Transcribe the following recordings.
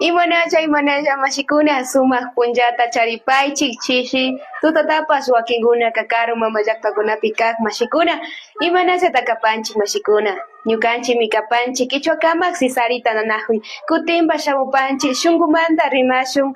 Imanalla mashikuna sumaq punllata charipaychik chishi tutatapas wakinguna kakaru mamayllaqtakunapi kaq mashikuna imanallata kapanchik mashikuna ñukanchikmi kapanchik kichwakamak sisarita nanakpi kutimba shamupanchik shunqumanta rimashun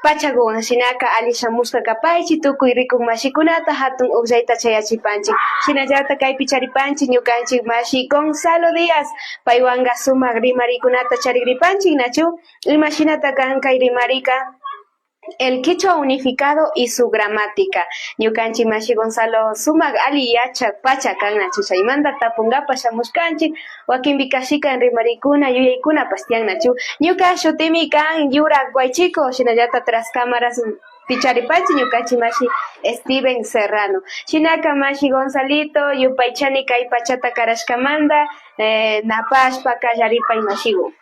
pachakuwan shinaka ali shamushka kapaychik tukuy rikuq mashikunata hatun uqllayta chayachipanchik shinallatak kaypi charipanchik ñukanchik mashi Gonzalo Díaz paywanqa sumaq rimarikunata charikripanchik nachu imashinata kan kay rimarika el Quichua unificado y su gramática. Ñukanchik mashi Gonzalo sumaq ali yachaq pacha kan nachu chaymanta tapungapas shamushkanchik wakinpi kashikan rimarikuna yuyaykunapas tiyan nachu ñuka shutimi kan Yurak Waychico shinallatak tras cámaras picharipanchik ñukanchik mashi Steven Serrano shinaka mashi Gonzalito yupaychani kay pachata karashkamanta napashpa kallaripay mashiku.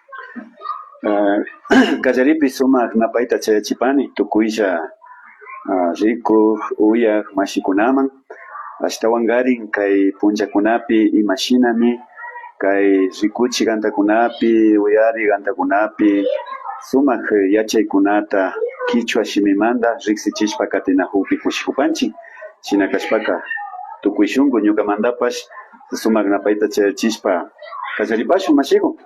Kallaripi sumaq napayta chayachipani tukuylla rikuq uyaq mashikunaman ashtawankarin kay punllakunapi imashinami kay rikuchik antakunapi uyarik antakunapi sumaq yachaykunata Quichua shimimanta riksichishpa katinakukpi kushikupanchik shina kashpaka tukuy shunqu ñukamantapash sumaq napayta chayachishpa kallaripashun mashiku.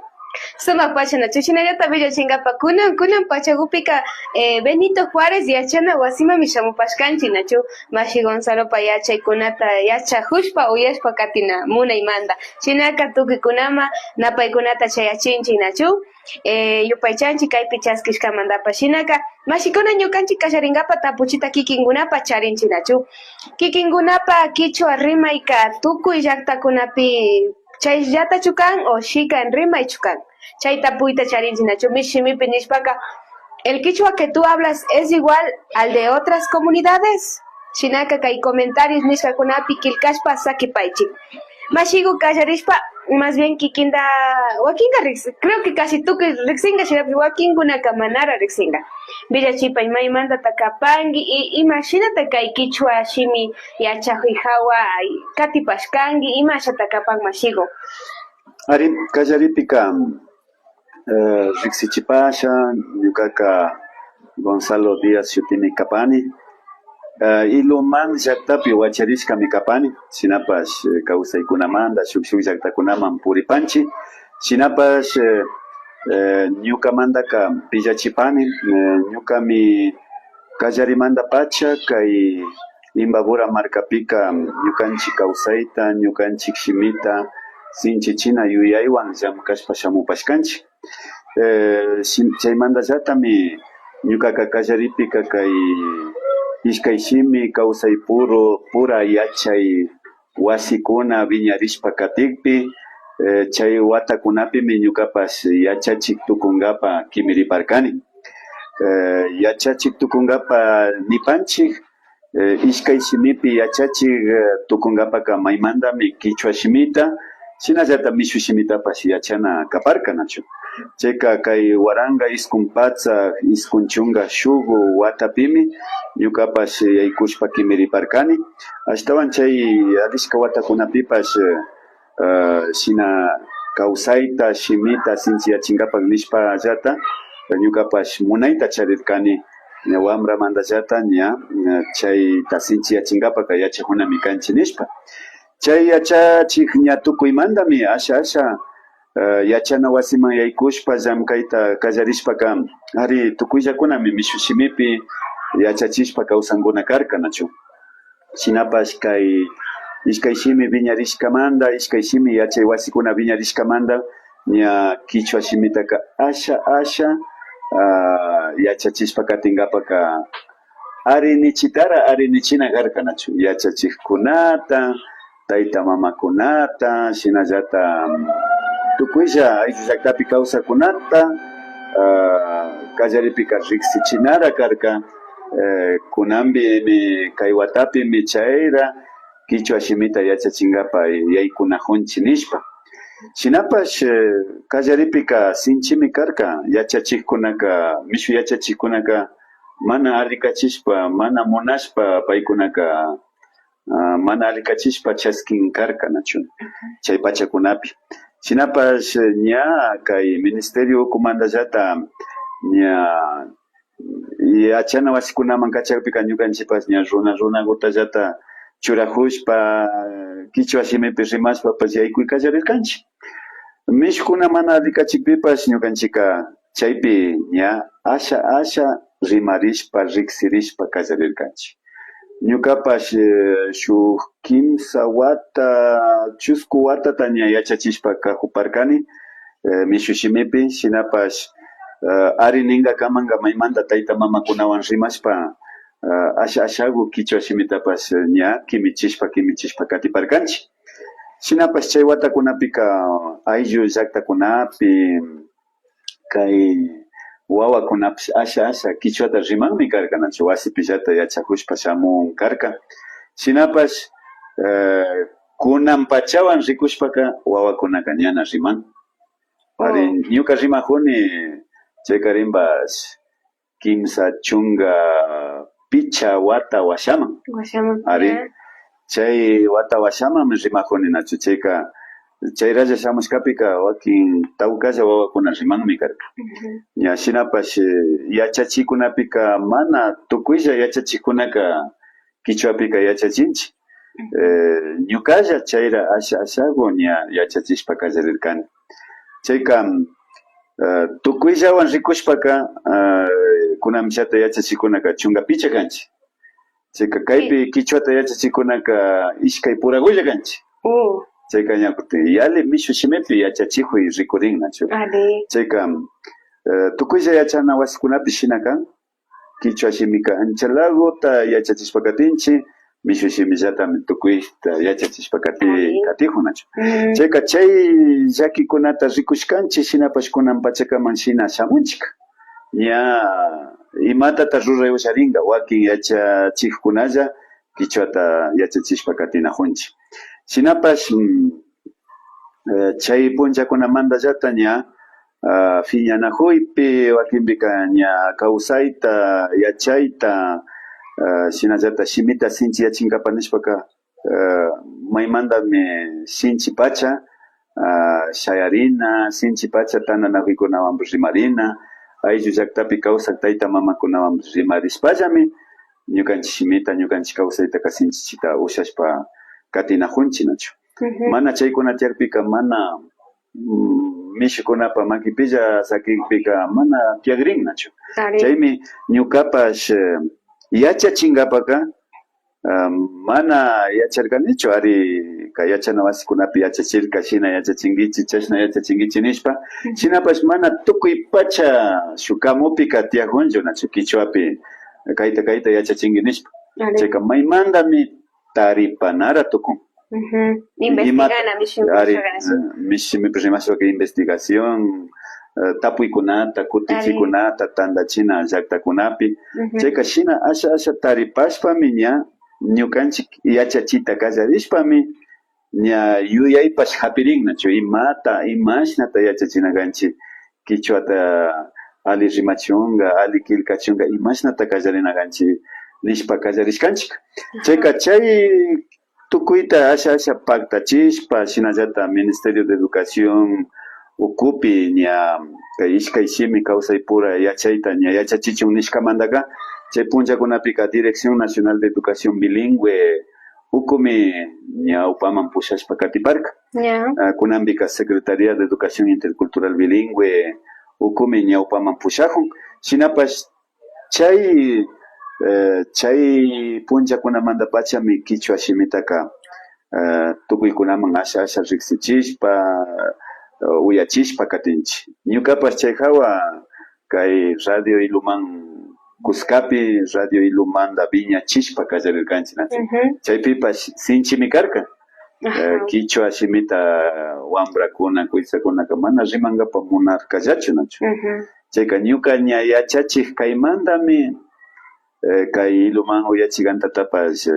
Sumaq pacha nachu shinallata villachinkapa kunan pachakupika Benito Juárez yachana wasimami shamupashkanchik nachu mashi Gonzalopa yachaykunata yachakushpa uyashpa katina munaymanta shinaka tukuykunama napaykunata chayachinchik nachu yupaychanchik kaypi chaskishkamantapas shinaka mashikuna ñukanchik kallarinkapa tapuchita kikinkunapa charinchik nachu kikinkunapa Quichua rimayka tukuy llaqtakunapi chayllatachu kan o shikan rimaychu kan chay tapuyta charinchik nachu shimipi nishpaka el Quichua que tú hablas es igual al de otras comunidades shinaka kay comentarios nishkakunapi kilkashpa sakipaychik mashiku kallarishpa más bien kikinda wakinga creo que casi tukuy riksinga shinapi wakinkunaka manara riksinga villachipay maymanta takapanki imashinata kay Quichua shimi yachakuy hawa katipashkanki imashata kapan mashiku. Ari kallaripika riksichipasha ñukaka Gonzalo Díaz shutimi kapani Iluman llaqtapi wacharishkami kapani shinapash kawsaykunamanta shuk llaqtakunaman puripanchik shinapash ñukamantaka pillachipani ñukami kallarimanta pacha kay Imbabura markapika ñukanchik kawsayta ñukanchik shimita sinchichina yuyaywan llamkashpa shamupashkanchik chaymantallatami ñukaka kallaripika kay ishkay shimi kawsay pura yachay wasikuna viñarishpa katikpi chay watakunapimi ñukapash yachachik tukunkapa kimiriparkani yachachik tukunkapa nipanchik ishkay shimipi yachachik tukunkapaka maymantami Quichua shimita shinallata mishu shimitapash yachana kaparka nachu chayka kay waranga iskun patsa iskun chunga shugu watapimi ñukapash yaykushpa kimiriparkani ashtawan chay alishka watakunapipash shina kawsayta shimita sinchiyachinkapak nishpallata ñukapash munayta charirkani wamramantallata ña chayta sinchiyachinkapak yachajunami kanchik nishpa chay yachachik ña tukuymantami asha yachana wasiman yaykushpa llamkayta kallarishpaka ari tukuyllakunami mishu shimipi yachachishpa kawsankuna karka nachu shinapash kay ishkay shimi viñarishkamanta ishkay shimi yachay wasikuna viñarishkamanta ña Quichua shimitaka asha yachachishpa katinkapaka arinichina karka nachu yachachikkunata tayta mamakunata shinallata tukuylla ayllu llaqtapi kawsakunata kallaripika riksichinara karka kunanpimi kay watapimi chayra Quichua shimita yachachinkapa yaykunajunchik nishpa shinapash kallaripika sinchimi karka yachachikkunaka mishu yachachikkunaka mana arikachishpa mana munashpa paykunaka mana alikachishpa chaskin karka nachu chay pachakunapi Shinapash ña kay ministerio kumandallata ña yachana wasikunaman kachakpika ñukanchikpas ña runa gutallata churajushpa kichwa shimipi rimashpapas yaykuy kallarirkanchik. Mishkuna mana rikachikpipas ñukanchika chaypi ña asha rimarishpa riksirishpa kallarirkanchik. Ñukapash shuk kimsa wata chusku watata ña yachachishpa kajuparkani mishu shimipi shinapash ari ninga kamanga maymanta tayta mamakunawan rimashpa ashagu kichwa shimitapash ña kimichishpa katiparkanchik. Shinapash chay watakunapika ayllu llaktakunapi kay wawakunapish asha kichwata rimanmi karka nachu wasipillata yachakushpa shamun karka. Shinapash kunan pachawan rikushpaka wawakunaka ñana riman. Ari ñuka rimajuni chayka rimbash kimsa chunga picha wata washaman. Ari chay wata washaman rimajuni nachu chayka chay raya shamushkapika wakin tawkalla wawakuna rimanmi karka. Ña shinapash yachachikunapika mana tukuylla yachachikunaka kichwapika yachachinchik. Ñukalla chayra ashagu ña yachachishpa kallarirkani. Chayka tukuyllawan rikushpaka kunamishata yachachikunaka chunga picha kanchik. Chayka kaypi kichwata yachachikunaka ishkay puragulla kanchik. Chayka ña kuti yali mishu shimipi yachachikuy rikurin nachu. Chayka tukuylla yachana wasikunapi shina kan kichwa shimika anchalaguta yachachishpa katinchik mishu shimillata tukuyta yachachishpa katijun nachu. Chayka chay llakikunata rikushkanchik shinapash kunan pachakaman shina shamunchik. Ña imatata ruray usharinga wakin yachachikkunalla kichwata yachachishpa katinajunchik. Shinapash chay punchakunamantallata ña fiñanakuypi wakinpika ña kawsayta yachayta shinallata shimita sinchi yachinkapa nishpaka maymantami sinchi pacha shayarina sinchi pacha tananakuykkunawan rimarina ayllu llaktapi kawsak tayta mamakunawan rimarishpallami ñukanchik shimita ñukanchik kawsayta sinchichita ushashpa katinajunchik nachu. Mana chaykuna tiyarpika mana mishukunapa makipilla sakikpika mana tiagrin nachu. Chaymi ñukapash yachachinkapaka mana yacharkanichu ari kay yachana wasikunapi yachachirka shina yachachinkichik chashna yachachinkichik nishpa shinapash mana tukuy pacha shuk kamupika tiajunchu nachu kichwapi kayta yachachinki nishpa. Chayka maymantami taripanara tukun. Investigana mishimipi rimashpaka investigación tapuykunata kutichikunata tandachina llaktakunapi chayka shina asha taripashpami ña ñukanchik yachachita kallarishpami ña yuyaypash hapirin nachu imashnata yachachina kanchik kichwata ali rimachunga ali kilkachunga imashnata kallarina kanchik nishpa kallarishkanchik. Chayka chay tukuyta asha paktachishpa shinallata Ministerio de Educación ukupi ña kay ishkay shimi kawsaypura yachayta ña yachachichun nishkamantaka chay punchakunapika Dirección Nacional de Educación Bilingüe ukumi ña upaman pushashpa katiparka. Kunanpika Secretaría de Educación Intercultural Bilingüe ukumi ña upaman pushajun. Shinapash chay punchakunamanta pachami kichwa shimitaka tukuykunaman asha riksichishpa uyachishpa katinchik. Ñukapash chay hawa kay Radio Iluman Cuscapi Radio Ilumanta viñachishpa kallarirkanchik nachu. Chaypipash sinchimi karka kichwa shimita wambrakuna kuytsakunaka mana rimankapa munarkallachu nachu. Chayka ñuka ña yachachik kaymantami kay Iluman uyachikantatapash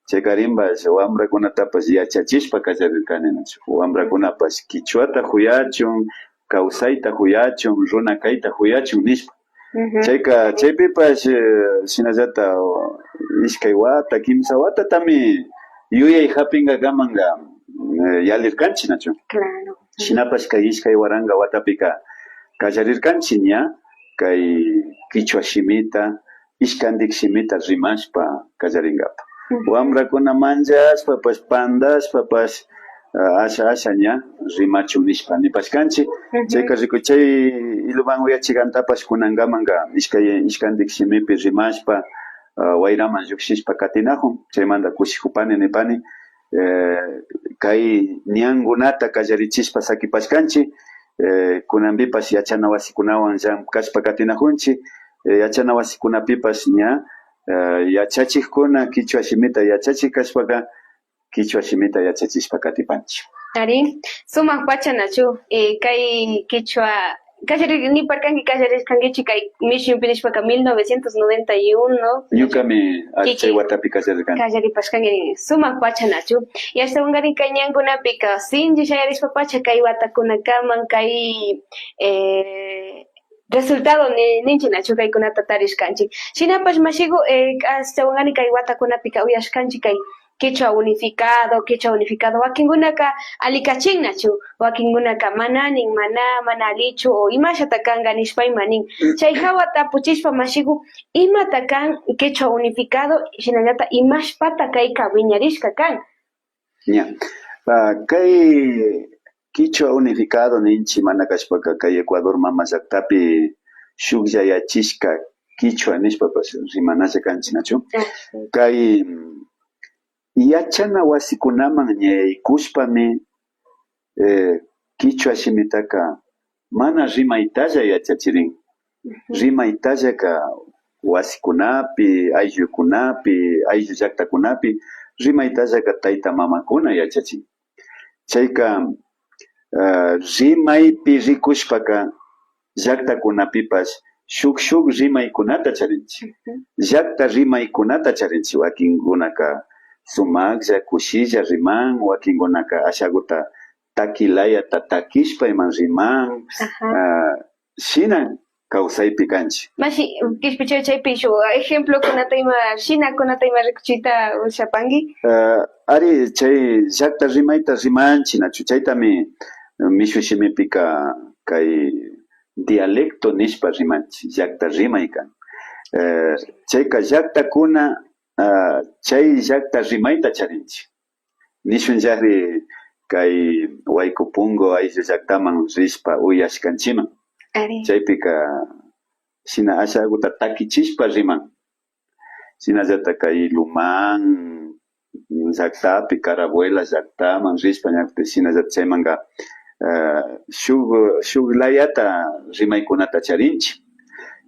chayka rimbash wambrakunatapash yachachishpa kallarirkani nachu. Wambrakunapash kichwata huyachun kawsayta huyachun runa kayta huyachun nishpa. Chayka chaypipash shinallata ishkay wata kimsa watatami yuyay hapinka kamanga yalirkanchik nachu. Shinapash kay ishkay waranga watapika kallarirkanchik ña kay kichwa shimita ishkandik shimita rimashpa kallaringapa. Wamrakuna manchashpapash pandashpapash asha ña rimachun nishpa nipashkanchik. Chayka rikuy chay iluman uyachikantapash kunankamanka ishkandik shimipi rimashpa wayraman llukshishpa katinakun chaymanta kushikupani nipani kay ñankunata kallarichishpa sakipashkanchik kunanpipash yachana wasikunawan kashpa katinakunchik yachana wasikunapipash ña yachachikuna kichwa shimita yachachik kashpaka kichwa shimita yachachishpa katipanchik. Ari, sumak pachanachu kay kichwa niparkanki kallarirkankichik kay Mission Pinishpaka 1991 ñukami chay watapi kallaripashkanki sumak pachanachu y hasta ungarin kay ñankunapika sinchi shayarishpa pacha kay watakunakaman kay resultado ninchinachu kaykunata tarishkanchik shinapash mashiku hasta ungarin kay watakunapika uyashkanchik kay Quechua unificado wakinkunaka alikachinnachu wakinkunaka mana alichu o imashata kanka nishpayma nin chay hawa tapuchishpa mashiku imata kan quechua unificado shinallata imashpata kayka wiñarishka kan ña kay quechua unificado ninchi mana kashpaka kay Ecuador mama llaktapi shukllayachishka quechua nishpapas rimanalla kanchinachu kay yachana wasikunaman ñaykushpami kichwa shimitaka mana rimaytalla yachachirin rimaytallaka wasikunapi ayllu llaktakunapi rimaytallaka tayta mamakuna yachachin chayka rimaypi rikushpaka llaktakunapipash shuk rimaykunata charinchik llakta rimaykunata charinchik wakinkunaka sumaqlla kushilla riman wakinkunaka ashakuta takilayata takishpa iman riman shina kawsaypi kanchik mashi kishpichaw chaypi shuk ejemplo kunata ima shinakunata ima rikuchiyta ushapanki ari chay llakta rimayta rimanchinachu chaytami mishu shimipika kay dialecto nishpa rimanchik llakta rimay kan chayka llaktakuna chay llakta rimayta charinchik nishunllari kay Waykupunku ayllu llaktaman rishpa uyashkanchiman chaypika shina ashakuta takichishpa riman shinallata kay Luman llaktapi Carabuela llaktaman rishpa ñakuti shinallata chaymanka shuk layata rimaykunata charinchik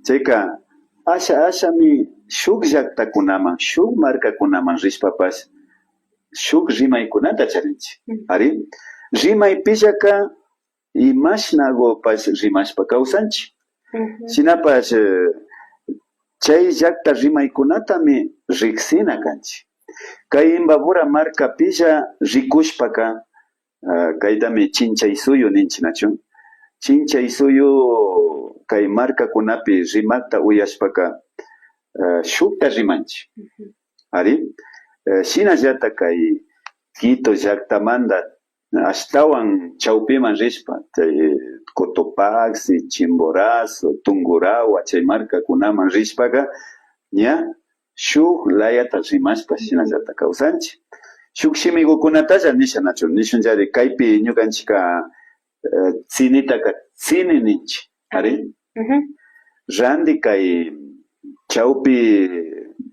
chayka ashami shuk llaktakunaman shuk markakunaman rishpapash shuk rimaykunata charinchik ari rimaypillaka imashnakupash rimashpa kawsanchik shinapash chay llakta rimaykunatami riksina kanchik kay Imbabura markapilla rikushpaka kaytami chinchay suyu ninchinachu chinchay suyu kay markakunapi rimakta uyashpaka shukta rimanchik ari shinallata kay Quito llaktamanta ashtawan chawpiman rishpa chay Cotopaxi, Chimborazo, Tungurahua chay markakunaman rishpaka ña shuk layata rimashpa shinallata kawsanchik shuk shimikukunatalla nishanachu nishunllari kaypi ñukanchika tsinitaka tsini ninchik ari randi kay chawpi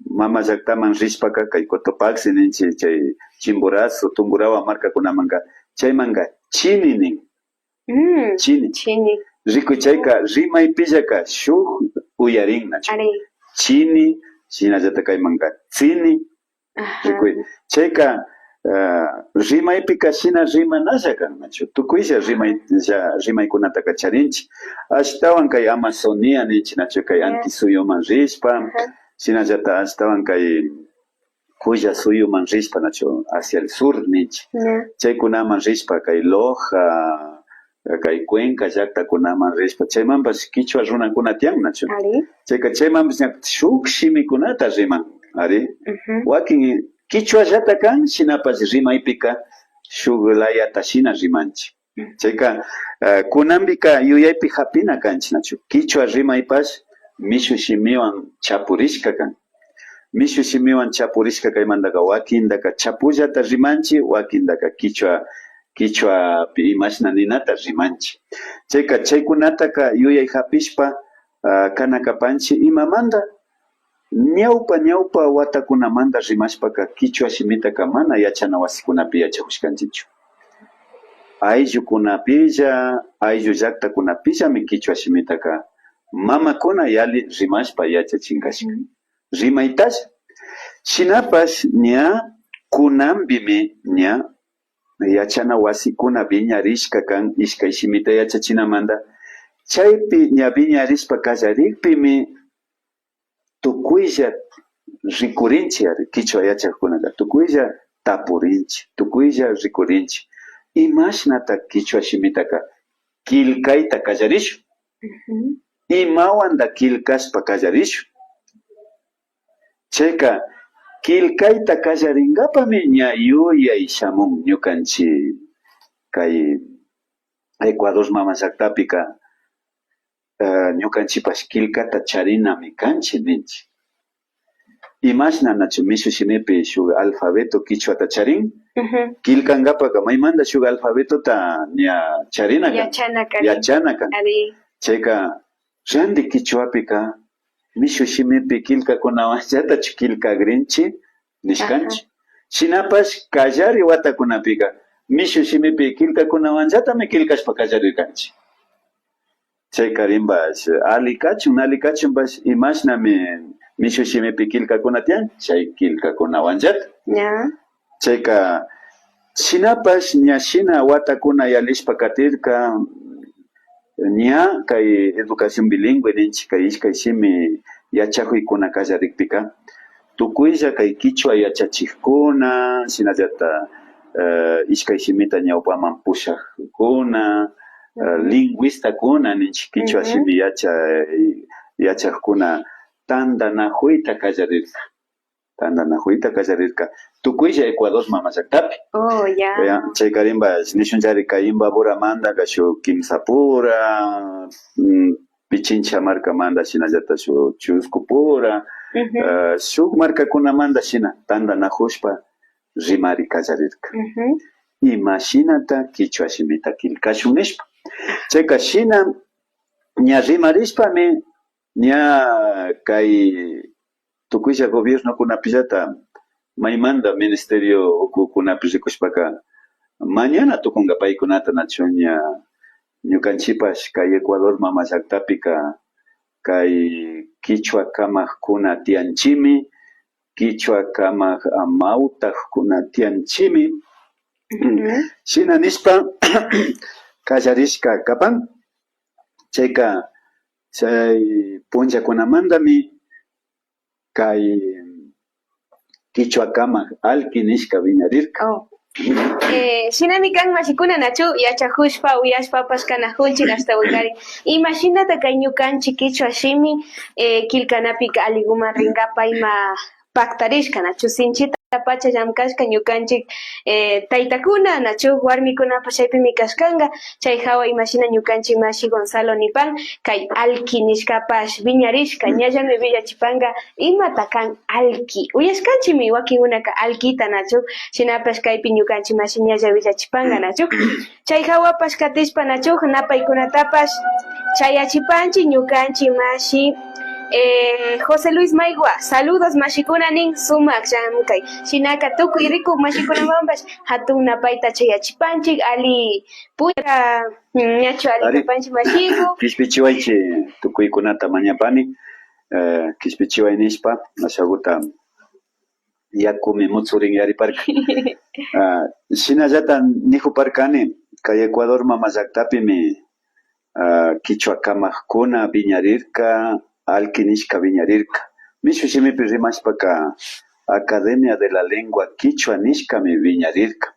mama llaktaman rishpaka kay Cotopaxi ninchik chay Chimborazo, Tungurahua markakunamanka chaymanka chini nin chini rikuy chayka rimaypillaka shuk uyarinnachu chini shinallata kaymanka tsini rikuy chayka rimaypika shina rimanalla kannachu tukuylla rimaykunataka charinchik ashtawan kay Amazonia ninchinachu kay antisuyuman rishpa shinallata ashtawan kay Kulla suyuman rishpa nachu hacia el sur ninchik chaykunaman rishpa kay Loja kay Cuenca llaktakunaman rishpa chaymanpas kichwa runakuna tiyan nachu chayka chaymanpas shuk shimikunata riman ari wakin kichwallata kan shinapas rimaypika shuk layata shina rimanchik Chayka kunambika yuyaypi hapina kanchik nachu. Kichwa rimaypash mishu shimiwan chapurishka kan. Mishu shimiwan chapurishka kaymantaka wakindaka chapullata rimanchi, wakindaka kichwa imashna ninata rimanchi. Chayka chaykunataka yuyay hapishpa kana kapanchi imamanta ñawpa watakunamanta rimashpaka kichwa shimitaka mana yachana wasikunapi yachakushkanchichu. Ayllukunapilla, ayllu llaktakunapillami kichwa shimitaka mamakuna yali rimashpa yachachinkashka. Rimaytash shinapash ña kunambimi ña yachana wasikuna viñarishka kan ishkay shimita yachachinamanta chaypi ña viñarishpa kallarikpimi tukuylla rikurinchi kichwa yachakkunaka tukuylla tapurinchi tukuylla rikurinchi imashnata kichwa shimitaka kilkayta kallarishun imawanta kilkashpa kallarishun chayka kilkayta kallarinkapami ña yuyay shamun ñukanchik kay Ecuador mama llaktapika ñukanchipash kilkata charinami kanchik ninchik imashna nachu mishu shimipi shuk alfabeto kichwata charin kilkankapaka maymanta shuk alfabetota ña charina yachana kan chayka randy kichwapika mishu shimipi kilkakunawanllatachu kilkakrinchi nishkanchi shinapash kallari watakunapika mishu shimipi kilkakunawanllatami kilkashpa kallarirkanchi chayka rimbash alikachunpash imashnami mishu shimipi kilkakuna tiyan chay kilkakunawanllata chayka shinapash ña shina watakuna yalishpa katirka ña kay educación bilingüe ninchik kay ishkay shimi yachakuykuna kallarikpika tukuylla kay kichwa yachachikuna shinallata ishkay shimita ñawpaman pushakuna lingüistakuna ninchik kichwa shimi yachakuna tandanakuyta kallarirka tukuylla Ecuador mama llaktapi chayka rimbash nishunllari kay Imbaburamanta shuk Kimsapura Pichincha markamanta shinallata shuk Chuskupura shuk markakunamanta shina tandanakushpa rimari kallarirka imashinata kichwa shimita kilkashun nishpa chayka shina ña rimarishpami ña kay tukuylla gobiernokunapillata maymanta ministerio ukukunapi rikushpaka mañana tukunka paykunata nachu ña ñukanchipash kay Ecuador mama llaktapika kay kichwa kamakuna tiyanchimi kichwa kamak amawtajkuna tiyanchimi shina nishpa kallarishka kapan chayka chay punllakunamantami kay kichwa kamak alki nishka viñarirka shinami kan mashikuna nachu yachakushpa uyashpapash kanajunchik hasta Bulgaria imashinata kay ñukanchik kichwa shimi kilkanapika aliguma rinkapa ima paktarishka nachu sinchita pacha llamkashka ñukanchik taytakuna nachu warmikunapash chaypimi kashkanka chay hawa imashina ñukanchik mashi Gonzalo nipan kay alki nishkapash viñarishka ñallami villachipanka imata kan alki uyashkanchimi wakinkunaka alkita nachu shinapash kaypi ñukanchik mashi ñalla villachipanka nachu chay hawapash katishpa nachu napaykunatapash chayachipanchik ñukanchik mashi José Luis Maigua, saludos mashikuna nin sumak llamkay shinaka tukuy rikuq mashikunamanpash hatun napayta chayachipanchik ali pucha ñachu ali kapanchik mashiku kishpichiwaychik tukuykunata mañapani kishpichiway nishpa ashakuta yakumi mutsurin yariparka shinallata nijuparkani kay Ecuador mama llaktapimi kichwa kamakuna viñarirka alki nishka viñarirka mishu shimipi rimashpaka Academia de la Lengua Quichua nishkami viñarirka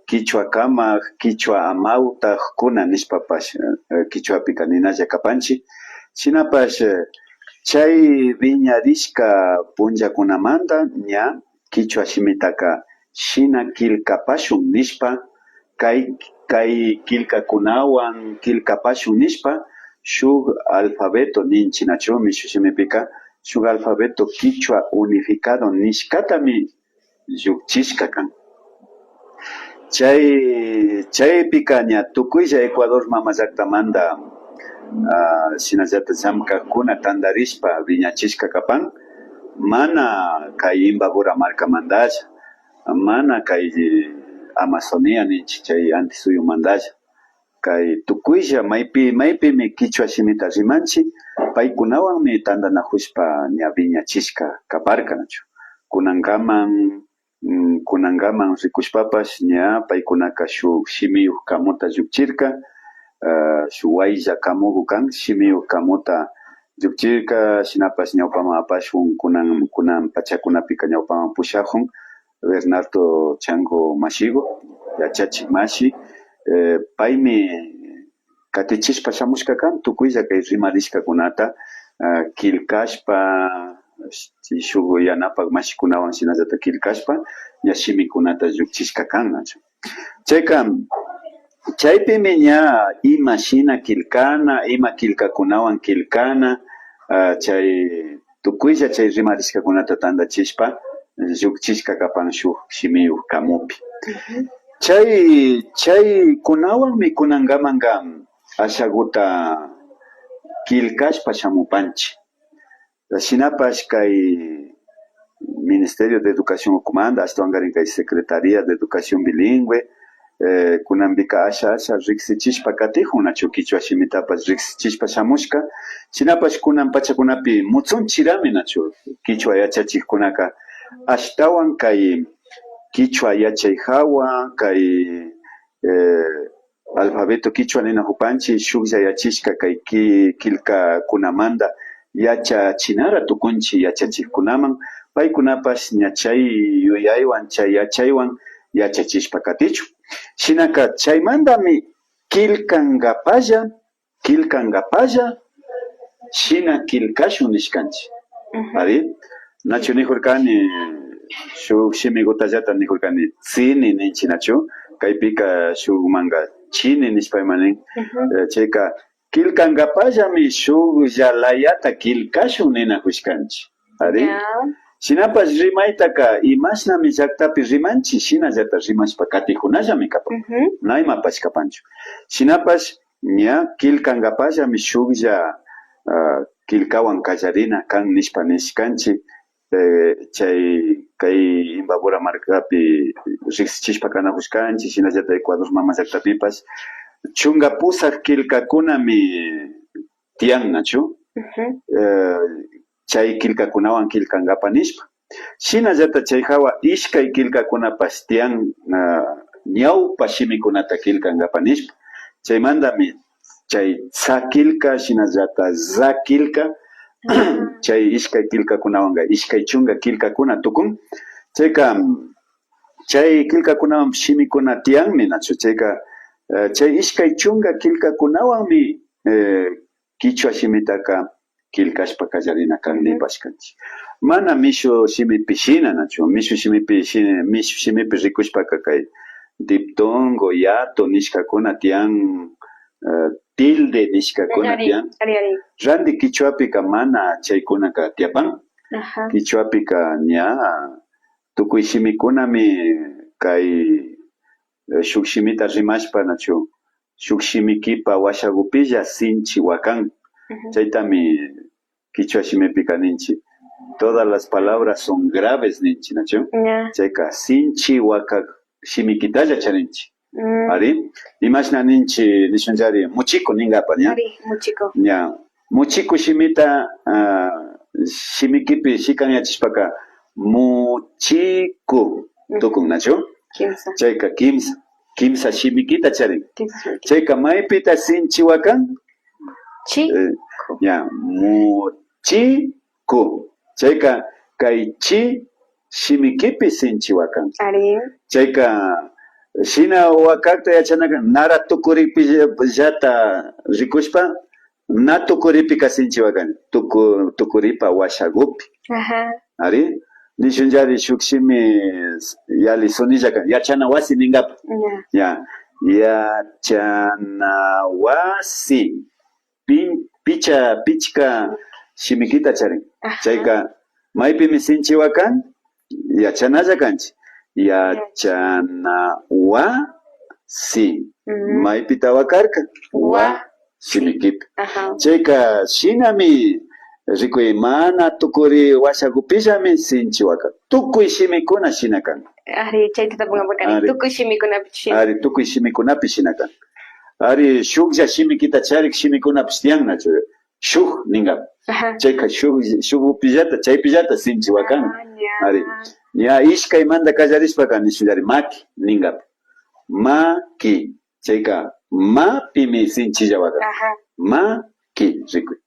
kichwa kamak kichwa amawtajkuna nishpapash kichwapika ninalla kapanchik shinapash chay viñarishka punllakunamanta ña kichwa shimitaka shina kilkapashun nishpa kay kilkakunawan kilkapashun nishpa shuk alfabeto ninchi nachumi shushimipika shuk alfabeto Quichua unificado nishkatami llukchishka kan. Chaypika ña tukuylla Ecuador mama llaktamanta shinallata llamkakuna tandarishpa viñachishka kapan mana kay Imbabura markamantalla mana kay Amazonia ninchi chay antisuyumantalla kay tukuylla maypimi Quichua shimita rimanchi paykunawanmi tandanakushpa ña viñachishka kaparka nachu kunankaman rikushpapash ña paykunaka shuk shimiyuk kamuta llukchirka shuk waylla kamuku kan shimiyuk kamuta llukchirka shinapash ñawpaman apashun kunan pachakunapika ñawpaman pushakun Bernardo Chango Mashigo yachachik mashi paymi katichishpa shamushka kan tukuylla kay rimarishkakunata kilkashpa shuk yanapak mashikunawan shinallata kilkashpa ña shimikunata llukchishka kan nachu chaypimi ña ima shina kilkana ima kilkakunawan kilkana chay tukuylla chay rimarishkakunata tandachishpa llukchishka kapan shuk shimiyuk kamupi chay kunawanmi kunankamanka ashaguta kilkashpa shamupanchik shinapash kay Ministerio de Educación ukumanta ashtawankarin kay Secretaría de Educación Bilingüe kunanpika asha riksichishpa katijun nachu Quichua shimitapash riksichishpa shamushka shinapash kunan pachakunapi mutzunchirami nachu Quichua yachachikkunaka ashtawan kay Quichua yachay hawa kay alfabeto Quichua nina hupanchik shuklla yachishka kay kilkakunamanta yachachinara tukunchik yachachikkunaman paykunapash ña chay yuyaywan chay yachaywan yachachishpa katichun shinaka chaymantami kilkankapalla shina kilkashun nishkanchik ari nachu nijurkani shuk shimikutallata nijurkani tsini ninchi nachu kaypika shuk manga chini nishpaymanin chayka kilkankapallami shuk layata kilkashun ninakushkanchik ari shinapash rimaytaka imashnami llaktapi rimanchik shinallata rimashpa katijunallami kapan naymapash kapanchu shinapash ña kilkankapallami shuklla kilkawan kallarina kan nishpa nishkanchik chay kay Imbabura markapi riksichishpa kanakushkanchik shinallata Ecuador mama llaktapipash chunga pusak kilkakunami tiyan nachu chay kilkakunawan kilkankapa nishpa shinallata chay hawa ishkay kilkakunapash tiyan ñawpa shimikunata kilkankapa nishpa chaymantami chay tsa kilka shinallata za kilka chay ishkay kilkakunawanka ishkay chunga kilkakuna tukun chayka chay kilkakunawan shimikuna tiyanmi nachu chayka chay ishkay chunga kilkakunawanmi Quichua shimitaka kilkashpa kallarina kan nipashkanchik mana mishu shimipi shina nachu mishu shimipi rikushpaka kay diptongo yato nishkakuna tiyan tilde nishkakuna tiyan randi Quichuapika mana chaykunaka tiapan Quichuapika ña tukuy shimikunami kay shuk shimita rimashpa nachu shuk shimikipa washakupilla sinchi wakan chaytami Quichua shimipika ninchi todas las palabras son graves ninchi nachu chayka sinchi waka shimikitalla charinchi ari imashna ninchi nishunllari muchiku ninkapa ña muchiku shimita shimikipi shikanyachishpaka muchiku tukun nachu chayka kimsa shimikita charin chayka maypita sinchi wakan muchiku chayka kay chi shimikipi sinchi wakan chayka shina wakakta yachanaka nara tukuripillata rikushpa na tukuripika sinchi wakan tukuripa washakupi ari nishunllari shuk shimi yali sunilla kan yachana wasi ninkapa yachanawasi pichka shimikita charin. Chayka maypimi sinchiwakan yachanalla kanchi. Yachanawasi maypita wakarka wa shimikipi. Chayka shinami rikuy mana tukuri washakupillami sinchiwaka. Tukuy shimikuna shina kan. Ari chayta pungapakani tukuy shimikunapi shina. Ari tukuy shimikunapi shina kan. Ari shuklla shimikita charik shimikunapish tiyannachu. Shuk ninga. Chayka shukupillata chaypillata sinchiwakan. Ari ya ishkay manda kallarishpaka nishullari maki ningapi. Maki chayka mapimi sinchillawaka. Maki rikuy.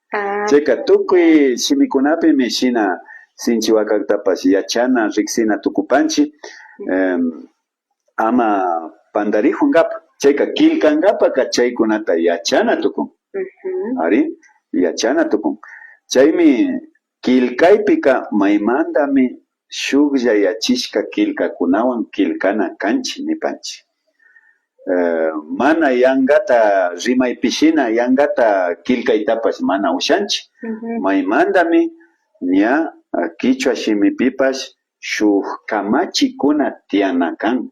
Chayka tukuy shimikunapi mishina sinchiwakaktapash yachana riksina tukupanchi ama pandarihungapa chayka kilkankapaka chaykunata yachana tukun. Ari yachana tukun. Chaymi kilkaypika maymantami shuklla yachishka kilkakunawan kilkana kanchi nipanchi. Mana yangata rimaypishina yangata kilkaytapash mana ushanchi. Maymantami ña kichwa shimipipash shuk kamachikuna tianakan.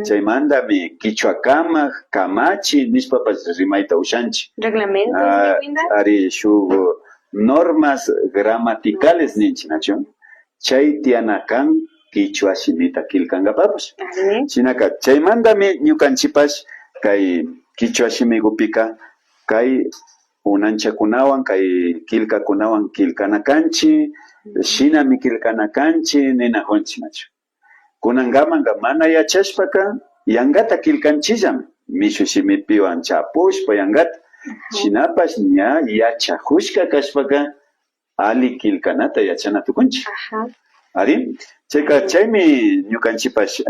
Chaymantami kichwa kama kamachi nishpapash rimayta ushanchi. Reglamentos ari shuk normas gramaticales ninchi nachu. Chay tianakan kichwa shimita kilkankapapash. Chinaka chaymantami ñukanchipash kay kichwa shimikupika kay unanchakunawan kay kilkakunawan kilkana kanchi, shinami kilkana kanchi ninajunchi nachu. Kunankamanka mana yachashpaka yangata kilkanchillam mishu shimipiwan chapushpa yangata. Shinapash ña yachahushka kashpaka ali kilkanata yachana tukunchi. Ari chayka chaymi ñukanchipash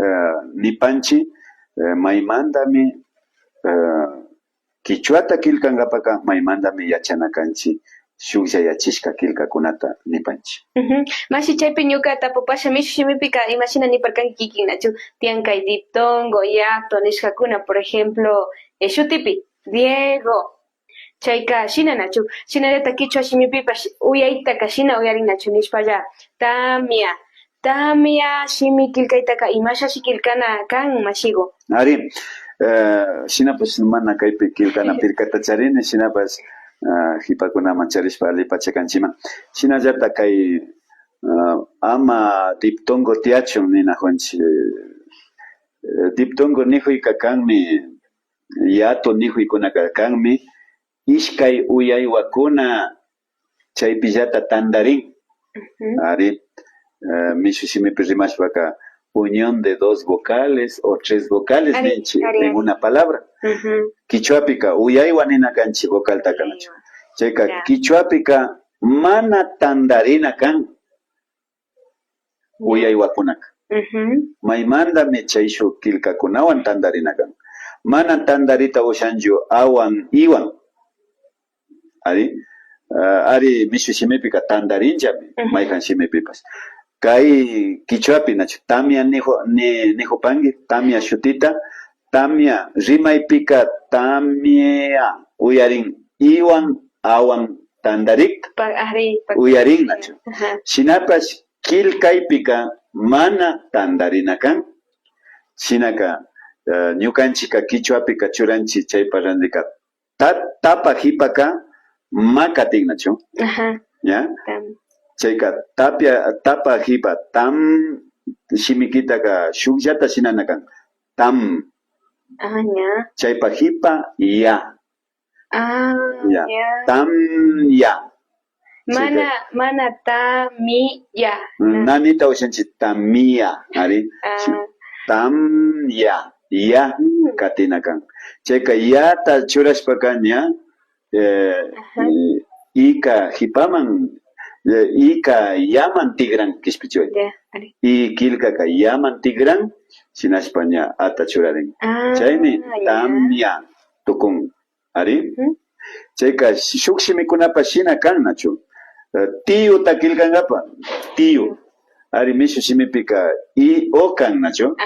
nipanchi maymantami kichwata kilkankapaka maymantami yachana kanchi shuklla yachishka kilkakunata nipanchi. Mashi chaypi ñuka tapupasha mishu shimipika imashina niparkanki kikin nachu tiyan kay diptongo, yato nishkakuna por ejemplo shutipi Diego chayka shina nachu shinallata kichwa shimipipash uyaytaka shina uyarin nachu nishpalla Tamia shimi kilkaytaka imashashi kilkana kan mashigo. Ari shinapash mana kaypi kilkana pirkata charini shinapash hipakunaman charishpa alipachakanchima. Shinallata kay ama diptongo tiachun ninajunchi. Diptongo nijuyka kanmi yato nijuykunaka kanmi ishkay uyaywakuna chaypillata tandarin. Ari mishu shimipi rimashpaka unión de dos vocales o tres vocales en una palabra. Kichwapika uyaywa nina kanchi vocal takanachu. Chayka kichwapika mana tandarina kan uyaywakunaka. Maymantami chayshu kilkakunawan tandarina kan. Mana tandarita ushanju awan iwan. Ari mishu shimipika tandarinchami mayjan shimipipas. Kay kichwapi nachu tamia nijupangi tamia shutita tamia rimaypika tamia uyarin iwan awan tandarik uyarin nachu. Shinapash kilkaypika mana tandarinakan. Shinaka ñukanchika kichwapika churanchi chaypa randika tapa hipaka makatin nachu. Ya chayka tapa hipa tam shimikitaka shukllata shinanakan tam chaypa hipa ya tam ya mana tamiya nanita ushanchi tamia ari tam ya katinakan chayka yata churashpaka ña ika hipaman ika yaman tigran kishpichuy y kilkaka yaman tigran shinashpaña ata churarin chaymi tamia tukun ari chayka shuk shimikunapa shina kan nachu tío ta kilkankapa tío ari mishu shimipika i okan nachu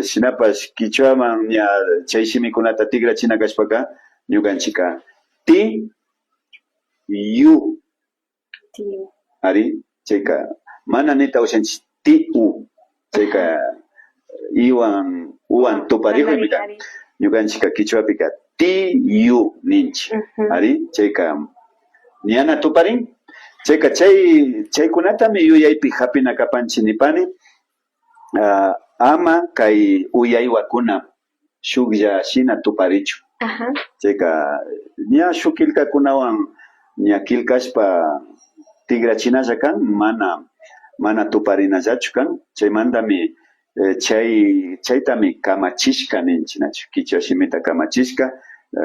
shinapash kichwaman ña chay shimikunata tigrachina kashpaka ñukanchika ti yu Tío. ari chayka mana nita ushanchik ti u chayka iwan uwan tuparikuymi kan ñukanchika kichwapika ti yu ninchik ari chayka ñana tuparin chayka chaykunatami yuyaypi hapina kapanchik nipani ama kay uyaywakuna shuklla shina tuparichu chayka ña shuk killkakunawan ña killkashpa tigrachinalla kan mana tuparinallachu kan chaymantami chaytami kamachishka ninchik nachu kichwa shimita kamachishka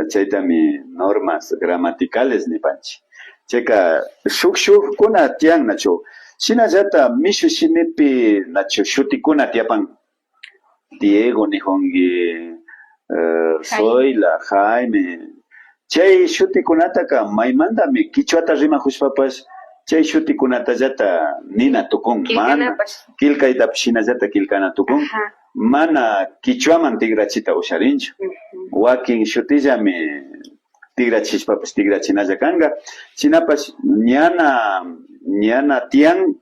chaytami normas gramaticales nipanchik chayka shukkuna tiyan nachu shinallata mishu shimipi nachu shutikuna tiyapan Diego nijunki Zoila Jaime chay shutikunataka maymantami kichwata rimahushpapash chay shutikunatallata nina tukun mana killkaytapish shinallata killkana tukun mana kichwaman tigrachita usharinchu wakin shutillami tigrachishpapish tigrachinalla kanga chinapash ñana tiyan